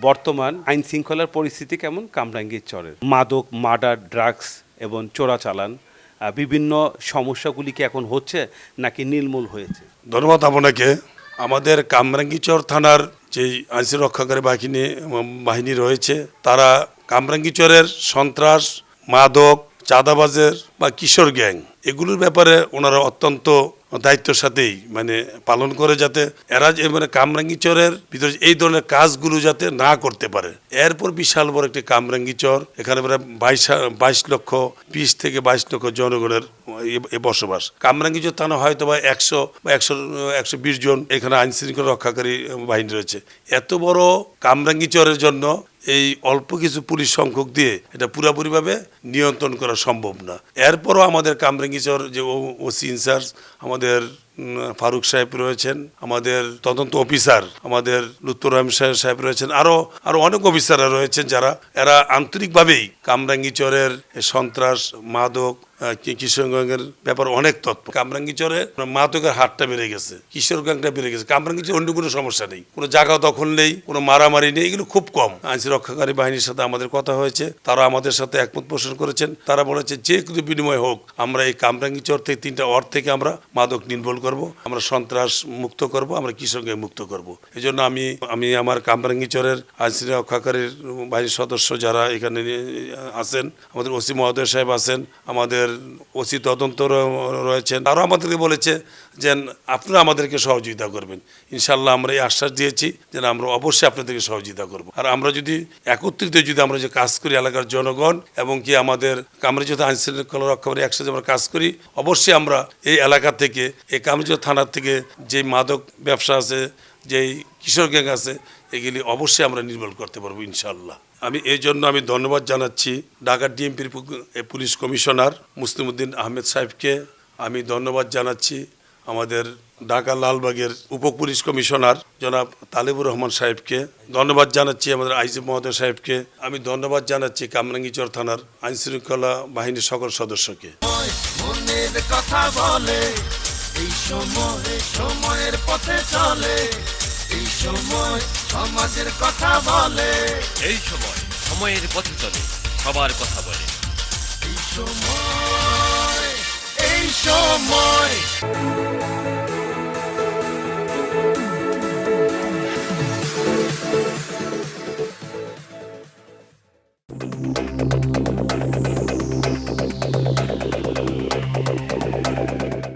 বর্তমান আইন শৃঙ্খলার পরিস্থিতি কেমন কামরাঙ্গীর চরের? মাদক, মার্ডার, ড্রাগস এবং চোরাচালান বিভিন্ন সমস্যাগুলি কি এখন হচ্ছে নাকি নির্মূল হয়েছে? ধন্যবাদ আপনাকে। আমাদের কামরাঙ্গীচর থানার যে আইন রক্ষাকারী বাহিনী রয়েছে, তারা কামরাঙ্গীচরের সন্ত্রাস, মাদক, চাঁদাবাজের বা কিশোর গ্যাং এগুলোর ব্যাপারে ওনারা অত্যন্ত দায়িত্বের সাথেই পালন করে, যাতে এরা কামরাঙ্গীচরের ভিতরে এই ধরনের কাজগুলো যাতে না করতে পারে। এরপর বিশাল বড় একটি কামরাঙ্গীচর, এখানে প্রায় 20 থেকে 22 লক্ষ জনগণের বসবাস। কামরাঙ্গীচর থানা হয়তো বা 120 জন এখানে আইন শৃঙ্খলা রক্ষাকারী বাহিনী রয়েছে। এত বড় কামরাঙ্গীচরের জন্য এই অল্প কিছু পুলিশ সংখ্যক দিয়ে এটা পুরোপুরিভাবে নিয়ন্ত্রণ করা সম্ভব না। এরপরও আমাদের কামরাঙ্গীচর যে ওসি ইনচার্জ আমাদের ফারুক সাহেব রয়েছেন, আমাদের তদন্ত অফিসার আমাদের লুৎফর রহমান সাহেব রয়েছেন, আরো অনেক অফিসাররা রয়েছেন, যারা এরা আন্তরিকভাবেই কামরাঙ্গীচরের সন্ত্রাস, মাদক, কিশোর গ্যাংয়ের ব্যাপারে অনেক তৎপর। কামরাঙ্গীচরে মাদকের হারটা বেড়ে গেছে, কিশোর গ্যাংটা বেড়ে গেছে। কামরাঙ্গীচরে অন্য কোনো সমস্যা নেই, কোনো জায়গা দখল নেই, কোনো মারামারি নেই, এগুলো খুব কম। আইন রক্ষাকারী বাহিনীর সাথে আমাদের কথা হয়েছে, তারা আমাদের সাথে একমত পোষণ করেছেন। তারা বলেছে যে কোনো বিনিময় হোক আমরা এই কামরাঙ্গীচর থেকে 3টা ওয়ার্ড থেকে আমরা মাদক নির্মূল করব, আমরা সন্ত্রাস মুক্ত করব, আমরা কিশোর গ্যাং মুক্ত করব। এই জন্য আমি আমার কামরাঙ্গীচরের আইন রক্ষাকারীর বাহিনীর সদস্য যারা এখানে আছেন, আমাদের ওসি মহোদয় সাহেব আছেন, আমাদের ওসি তদন্ত রয়েছেন, তারাও আমাদেরকে বলেছে যে আপনারা আমাদেরকে সহযোগিতা করবেন। ইনশাল্লাহ আমরা এই আশ্বাস দিয়েছি যে আমরা অবশ্যই আপনাদেরকে সহযোগিতা করব। আর আমরা যদি একত্রিত আমরা যে কাজ করি এলাকার জনগণ এবং কি আমরা যদি আইন শৃঙ্খলা রক্ষাকারী একসাথে আমরা কাজ করি, অবশ্যই আমরা এই এলাকা থেকে, এই কামরাঙ্গীচর থানার থেকে যে মাদক ব্যবসা আছে, যেই কিশোর গ্যাং আছে, এগুলি অবশ্যই আমরা নির্মূল করতে পারবো ইনশাল্লাহ। এই জন্য আমি ধন্যবাদ জানাচ্ছি ঢাকা ডিএমপির পুলিশ কমিশনার মুসলিম উদ্দিন আহমেদ সাহেবকে, আমি ধন্যবাদ জানাচ্ছি আমাদের ঢাকা লালবাগের উপ পুলিশ কমিশনার জনাব তালেবুর রহমান সাহেবকে, ধন্যবাদ জানাচ্ছি আমাদের আইজি মহোদয় সাহেবকে, আমি ধন্যবাদ জানাচ্ছি কামরাঙ্গীচর থানার আইন শৃঙ্খলা বাহিনীর সকল সদস্যকে। কথা বলে এই সময়ের পথে চলে, এই সময় সমাজের কথা বলে, এই সময় সময়ের পথে চলে, সবার কথা বলে। এই সময়